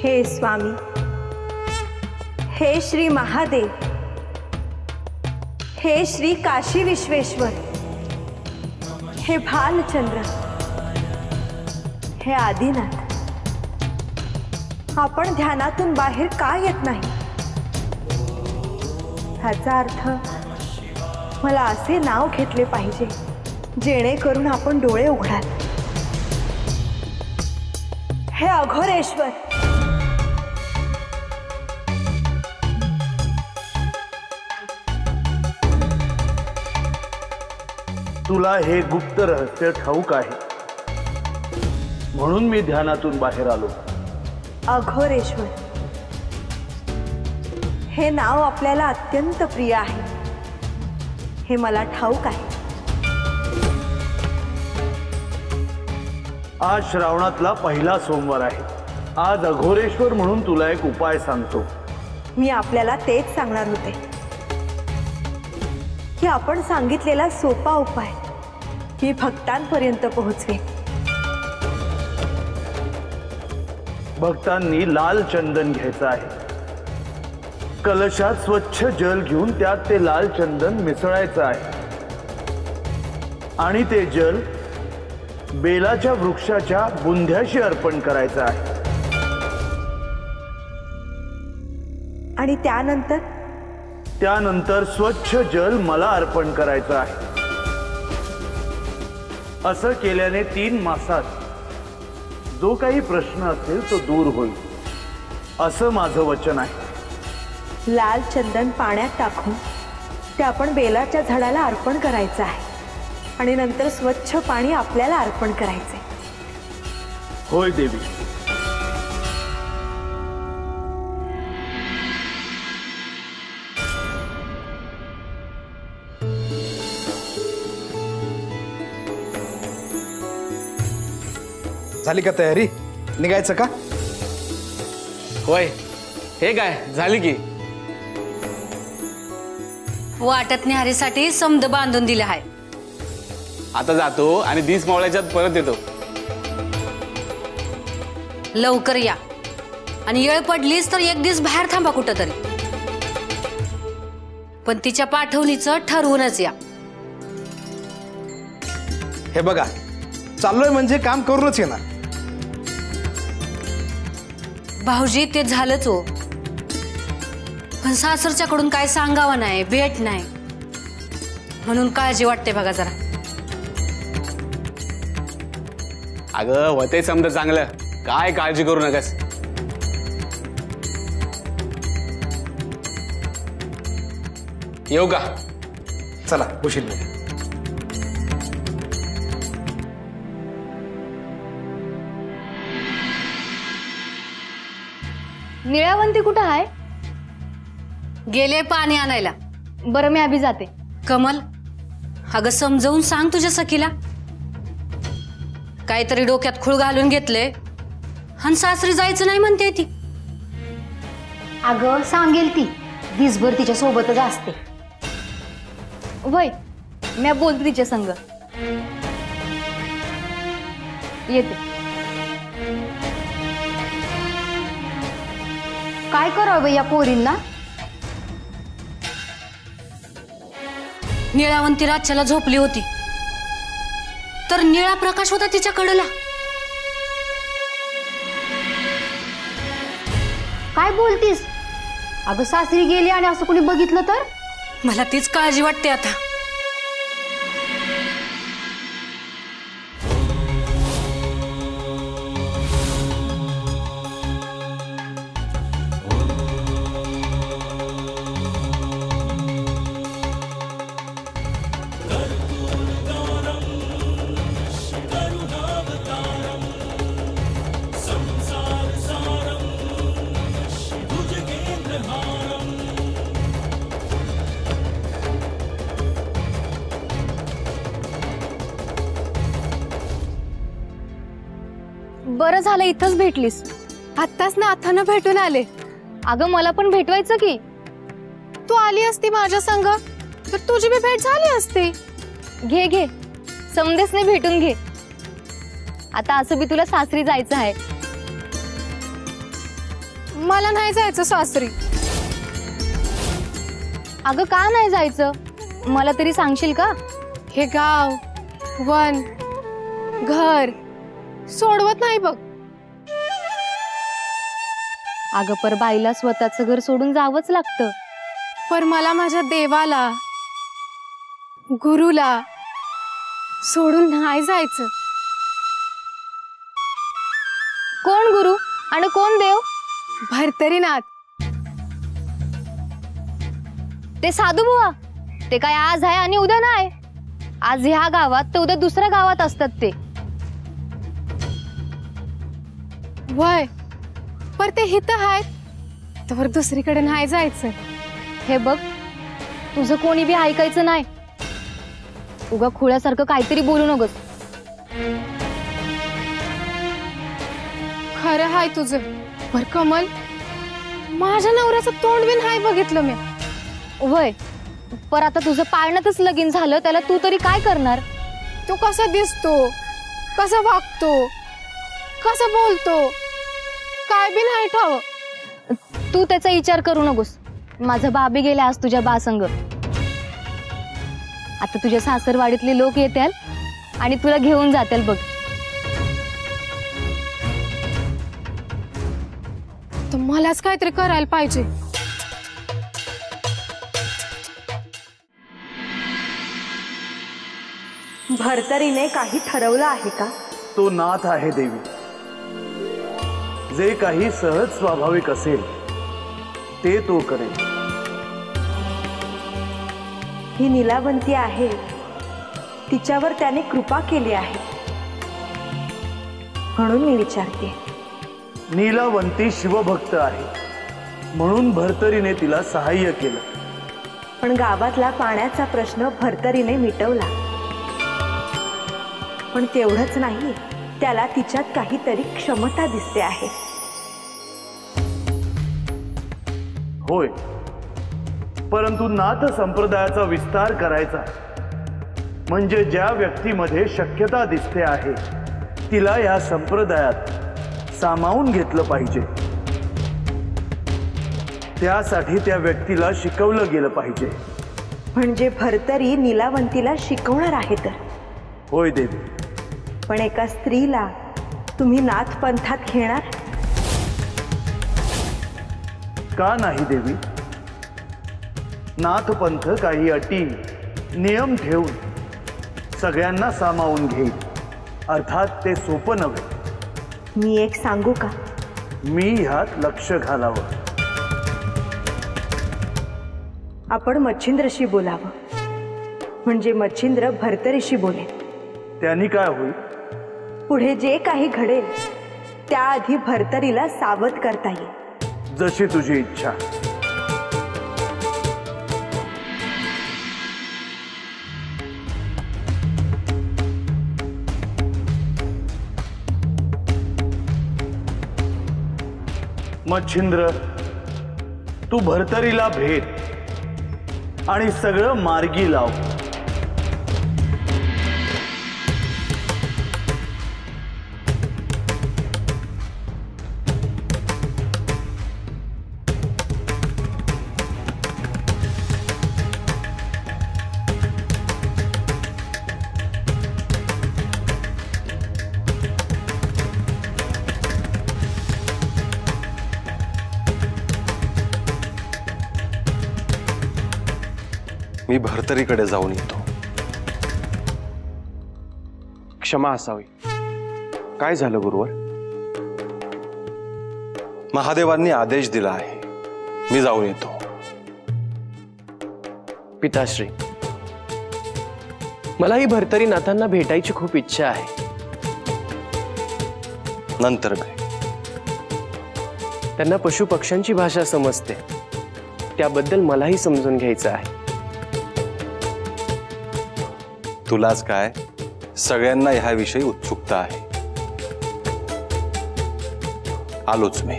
हे स्वामी, हे श्री महादेव, हे श्री काशी विश्वेश्वर, हे भालचंद्र, हे आदिनाथ, आपण ध्यानातून बाहेर का येत नाही? ह्याचा अर्थ मला असे नाव घेतले पाहिजे जेणेकरून आपण डोळे उघडाल। हे अघोरेश्वर, तुला हे गुप्त रहस्य ठाऊक आहे म्हणून मी ध्यानातून बाहेर आलो। अघोरेश्वर हे नाव आपल्याला अत्यंत प्रिय आहे, हे मला ठाऊक आहे। आज श्रावणातला पहिला सोमवार आहे। आज अघोरेश्वर म्हणून तुला एक उपाय सांगतो। मी आपल्याला तेच सांगणार होते की आपण सांगितलेला सोपा उपाय मी भक्तांपर्यंत पोहोचवे। भक्तांनी लाल चंदन घ्यायचं आहे। कलशात स्वच्छ जल घेऊन त्यात ते लाल चंदन मिसळायचं आहे आणि ते जल बेलाच्या वृक्षाच्या बुंध्याशी अर्पण करायचं आहे। आणि त्यानंतर स्वच्छ जल मला अर्पण करायचं आहे। असं केल्याने 3 मासात जो काही प्रश्न असेल तो दूर होईल, असं माझं वचन आहे। लाल चंदन पाण्यात टाकून ते आपण बेलाच्या झाडाला अर्पण करायचं आहे आणि नंतर स्वच्छ पाणी आपल्याला अर्पण करायचे। होय देवी। झाली का तयारी? निघायचं का? होय, हे काय झाली की? वाटत न्याहारीसाठी समद बांधून दिले आहे। आता जातो आणि 20 मावळ्याच्यात परत येतो। लवकर या आणि येळ पडलीच तर एक दिवस बाहेर थांबा कुठं तरी, पण तिच्या पाठवणीचं ठरवूनच या। हे बघा, चाललोय म्हणजे काम करूनच येणार। भाऊजी ते झालंच हो, पण सासरच्याकडून काय सांगावं नाही, भेट नाही, म्हणून काळजी वाटते बघा जरा। अगं होते समजा चांगलं, काय काळजी करू नकास। येऊ का? चला उशीर नाही। निळावंती कुठं आहे? गेले पाणी आणायला। बरं मी अभि जाते। कमल, अगं समजावून सांग तुझ्या सखीला, काहीतरी डोक्यात खूळ घालून घेतले आणि सासरी जायचं नाही म्हणते ती। अगं सांगेल ती, दिसभर तिच्या सोबतच असते। वय मी बोलते तिच्या संग, येते। काय करावं या पोरींना? निळावंती रातच्याला झोपली होती तर निळा प्रकाश होता तिच्या कडेला। काय बोलतीस? अगं सासरी गेली आणि असं कोणी बघितलं तर? मला तीच काळजी वाटते आता। बरं झालं इथंच भेटलीस। आत्ताच ना अथानं भेटून आले। अगं मला पण भेटवायचं की। तू आली असती माझ्या संग तर तुझी भी भेट झाली असती। घे घे, समदेसने भेटून घे। आता असं बी तुला सासरी जायचं आहे। मला नाही जायचं सासरी. अगं का नाही जायचं, मला तरी सांगशील का? हे गाव, वन, घर सोडवत नाही बघ. अगं पर बाईला स्वतःचं घर सोडून जावंच लागतं. पर मला माझ्या देवाला, गुरुला सोडून नाही जायचं. कोण गुरु आणि कोण देव? भरतरीनाथ. ते साधू बुवा, ते काय आज आहे आणि उद्या नाही. आज ह्या गावात तर उद्या दुसऱ्या गावात असतात ते. वय पर ते हित आहेत तर दुसरीकडे नाही जायचं. हे बघ, तुझं कोणी बी ऐकायचं नाही. उगा खुळ्यासारखं काहीतरी बोलू नकोस. खरं हाय तुझं. बर कमल, माझ्या नवऱ्याचं तोंड बी नाही बघितलं मी. वय पर आता तुझं पाळण्यातच लगीन झालं, त्याला तू तरी काय करणार? तो कसा दिसतो, कसा वागतो, कसा बोलतो, काय बी नाही ठाव. तू त्याचा विचार करू नकोस. माझं बाबी गेले आज तुझ्या बासंग. आता तुझ्या सासरवाडीतले लोक येतील आणि तुला घेऊन जातील बघ. तर मलाच काहीतरी करायला पाहिजे. भरतरीने काही ठरवलं आहे का? तो नाथ आहे देवी. जे काही सहज स्वाभाविक असेल ते तो करेल. ही नीलावंती आहे, तिच्यावर त्याने कृपा केली आहे म्हणून मी विचारते. नीलावंती शिवभक्त आहे म्हणून भरतरीने तिला सहाय्य केलं. पण गावातला पाण्याचा प्रश्न भरतरीने मिटवला. पण तेवढंच नाही, त्याला तिच्यात काहीतरी क्षमता दिसते आहे. होय, परंतु नाथ संप्रदायाचा विस्तार करायचा म्हणजे ज्या व्यक्तीमध्ये शक्यता दिसते आहे तिला या संप्रदायात सामावून घेतलं पाहिजे. त्यासाठी त्या व्यक्तीला शिकवलं गेलं पाहिजे. म्हणजे भरतरी नीलावंतीला शिकवणार आहे तर? होय देवी. पण एका स्त्रीला तुम्ही नाथ पंथात घेणार? का नाही देवी? नाथ पंथ काही अटी नियम ठेवून सगळ्यांना सामावून घेईल. अर्थात ते सोपं नव्हे. मी एक सांगू का? मी ह्यात लक्ष घालावं. आपण मच्छिंद्रशी बोलावं, म्हणजे मच्छिंद्र भरतरीशी बोलेल. त्यांनी काय होईल? पुढे जे काही घडेल त्याआधी भरतरीला सावध करता येईल. जशी तुझी इच्छा. मच्छिंद्र, तू भरतरीला भेट आणि सगळं मार्गी लाव. मी भरतरीकडे जाऊन येतो. क्षमा असावी. काय झालं गुरुवर? महादेवांनी आदेश दिला आहे, मी जाऊन येतो. पिताश्री, मलाही भरतरीनाथांना भेटायची खूप इच्छा आहे. नंतर भेट. त्यांना पशुपक्ष्यांची भाषा समजते, त्याबद्दल मलाही समजून घ्यायचं आहे. तुलाच काय, सगळ्यांना ह्याविषयी उत्सुकता आहे. आलोच मी.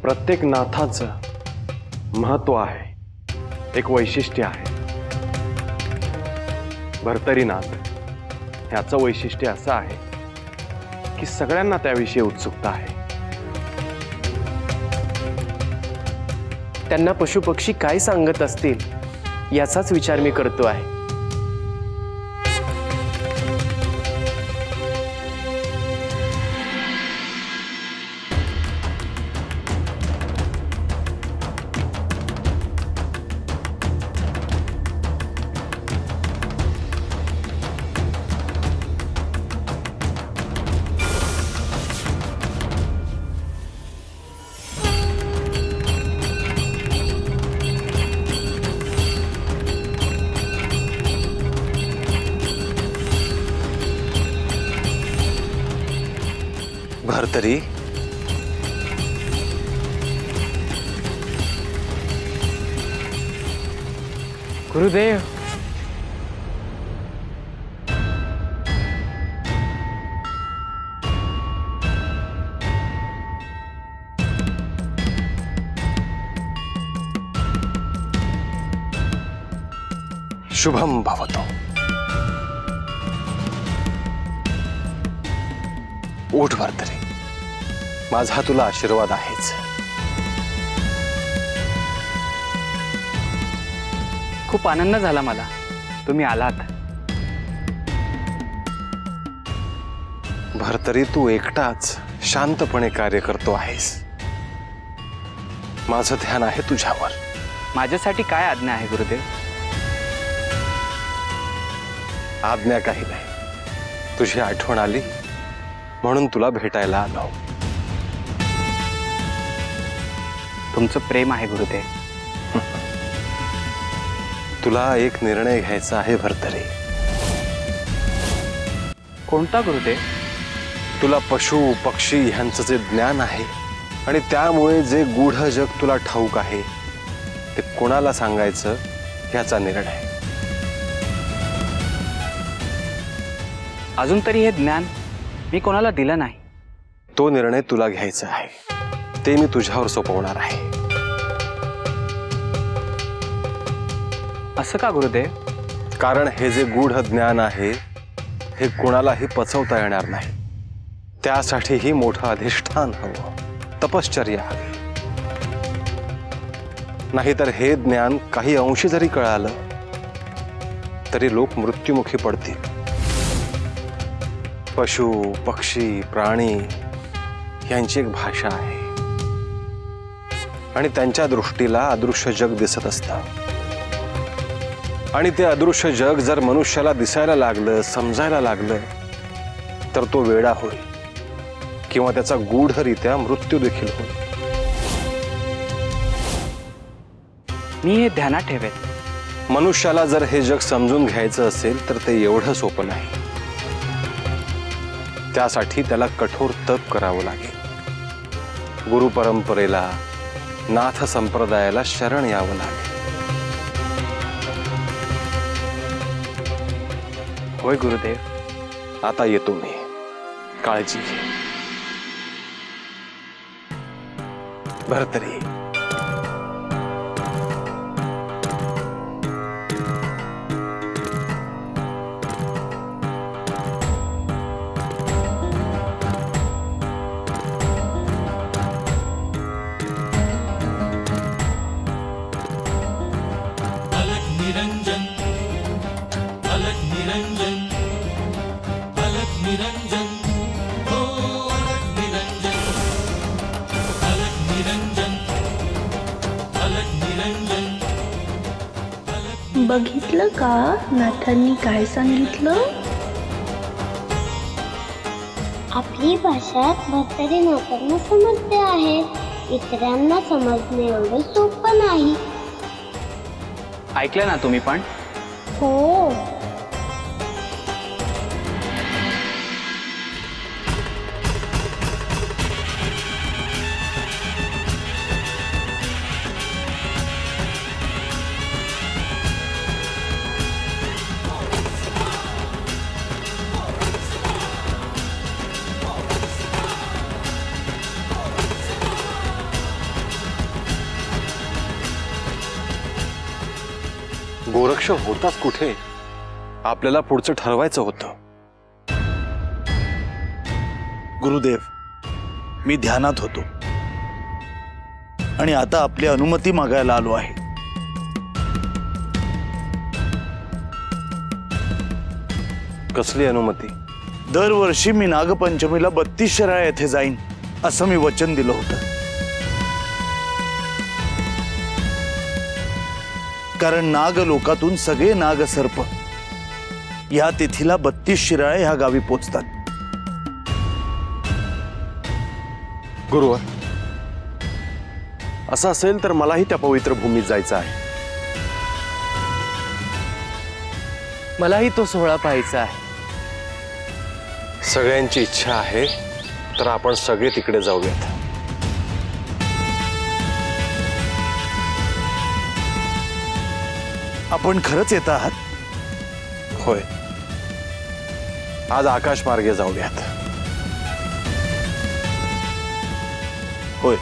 प्रत्येक नाथाचं महत्व आहे. एक वैशिष्ट्य आहे. भर्तरीनाथ ह्याचं वैशिष्ट्य असं आहे की सगळ्यांना त्याविषयी उत्सुकता आहे. त्यांना पशुपक्षी काय सांगत असतील याचाच विचार मी करतो आहे. भर्तरी, गुरुदेव, शुभम भवतो. उठ भर्तरी, माझा तुला आशीर्वाद आहेच. खूप आनंद झाला मला तुम्ही आलात. भर्तरी, तू एकटाच शांतपणे कार्य करतो आहेस. माझं ध्यान आहे तुझ्यावर. माझ्यासाठी काय आज्ञा आहे गुरुदेव? आज्ञा काही नाही, तुझी आठवण आली म्हणून तुला भेटायला आलो. तुमचं प्रेम आहे गुरुदेव. तुला एक निर्णय घ्यायचा आहे भर्तरी. कोणता गुरुदेव? तुला पशु पक्षी ह्यांचं जे ज्ञान आहे आणि त्यामुळे जे गूढ जग तुला ठाऊक आहे ते कोणाला सांगायचं ह्याचा निर्णय. अजून तरी हे ज्ञान मी कोणाला दिलं नाही. तो निर्णय तुला घ्यायचा आहे, ते मी तुझ्यावर सोपवणार आहे. असं का गुरुदेव? कारण हे जे गूढ ज्ञान आहे हे कोणालाही पचवता येणार नाही. त्यासाठीही मोठं अधिष्ठान हवं, तपश्चर्या हवी. नाहीतर हे ज्ञान काही अंशी जरी कळालं तरी लोक मृत्युमुखी पडतील. पशु पक्षी प्राणी यांची एक भाषा आहे आणि त्यांच्या दृष्टीला अदृश्य जग दिसत असतं. आणि ते अदृश्य जग जर मनुष्याला दिसायला लागलं, समजायला लागलं तर तो वेडा होईल किंवा त्याचा गूढरित्या मृत्यू देखील होईल. मी हे ध्यानात ठेवेन. मनुष्याला जर हे जग समजून घ्यायचं असेल तर ते एवढं सोपं नाही. त्यासाठी त्याला कठोर तप करावं लागेल. गुरु परंपरेला, नाथ संप्रदायाला शरण यावं लागेल. होय गुरुदेव. आता येतो मी. काळजी घे भर्तरी. बघितलं का नाथांनी काय सांगितलं? आपली भाषा भर्तरीनाथांना समजते आहे, इतरांना समजणे एवढं सोपं नाही. ऐकलं ना तुम्ही पण? हो. गोरक्ष होताच कुठे, आपल्याला पुढचं ठरवायचं होतं. गुरुदेव, मी ध्यानात होतो आणि आता आपली अनुमती मागायला आलो आहे. कसली अनुमती? दरवर्षी मी नागपंचमीला 32 शिराळा येथे जाईन असं मी वचन दिलं होतं. कारण नागलोकातून सगळे नागसर्प या तिथीला 32 शिराळे ह्या गावी पोचतात. गुरुवर, असं असेल तर मलाही त्या पवित्र भूमीत जायचं आहे. मलाही तो सोहळा पाहायचा आहे. सगळ्यांची इच्छा आहे तर आपण सगळे तिकडे जाऊयात. आपण खरंच येत आहात? होय, आज आकाश मार्गे जाऊयात. होय.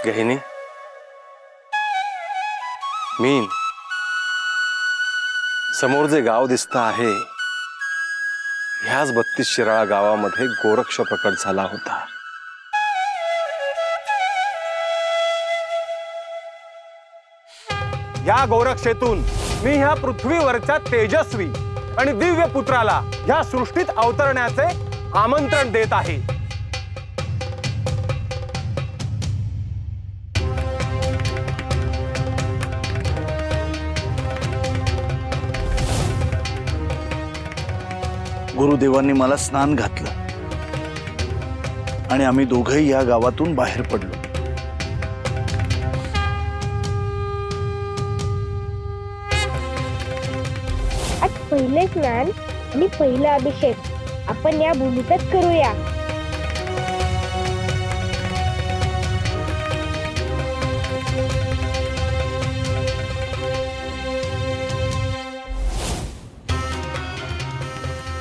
गहिनी, मीन, समोर जे गाव दिसतं आहे ह्याच 32 शिराळा गावामध्ये गोरक्ष प्रकट झाला होता. या गोरक्षेतून मी ह्या पृथ्वीवरच्या तेजस्वी आणि दिव्य पुत्राला ह्या सृष्टीत अवतरण्याचे आमंत्रण देत आहे. गुरुदेवांनी मला स्नान घातलं आणि आम्ही दोघंही या गावातून बाहेर पडलो. आज पहिले स्नान आणि पहिला अभिषेक आपण या भूमीतच करूया.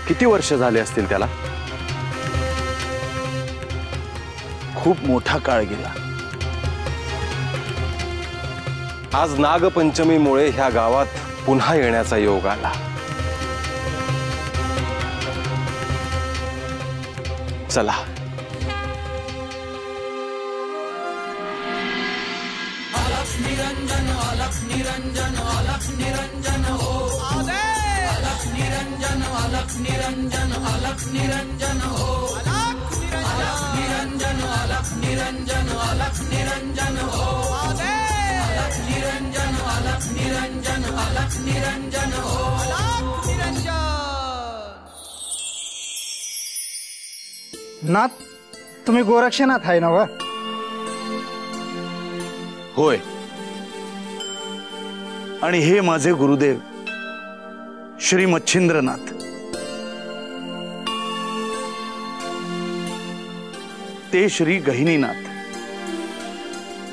किती वर्ष झाले असतील त्याला? खूप मोठा काळ गेला. आज नागपंचमीमुळे ह्या गावात पुन्हा येण्याचा योग आला. चला. अलख निरंजन अलख निरंजन अलख निरंजन हो अलख निरंजन अलख निरंजन अलख निरंजन हो अलख निरंजन अलख निरंजन अलख निरंजन हो अलख निरंजन अलख निरंजन अलख निरंजन हो अलख निरंजन. नाथ, तुम्ही गोरक्षनाथ आहे ना? व होय. आणि हे माझे गुरुदेव श्री मच्छिंद्रनाथ. ते श्री गहिनीनाथ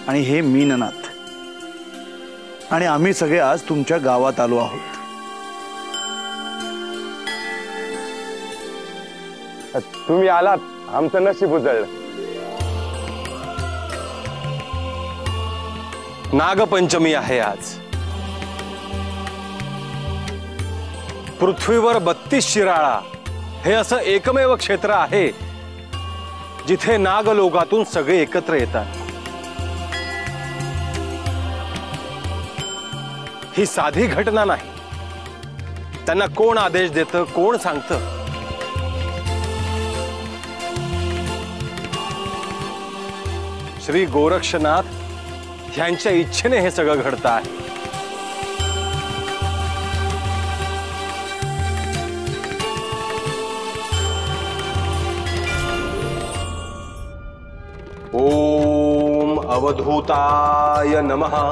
आणि हे मीननाथ. आणि आम्ही सगळे आज तुमच्या गावात आलो आहोत. तुम्ही आलात, आमचं नशीब उजळलं. नागपंचमी आहे आज. पृथ्वीवर 32 शिराळा हे असं एकमेव क्षेत्र आहे जिथे नागलोकातून सगळे एकत्र येतात। ही साधी घटना नाही। त्यांना कोण आदेश देतं, कोण सांगतं? श्री गोरक्षनाथ यांच्या इच्छेने हे सगळं घडतं आहे। ओम अवधूताय नमः।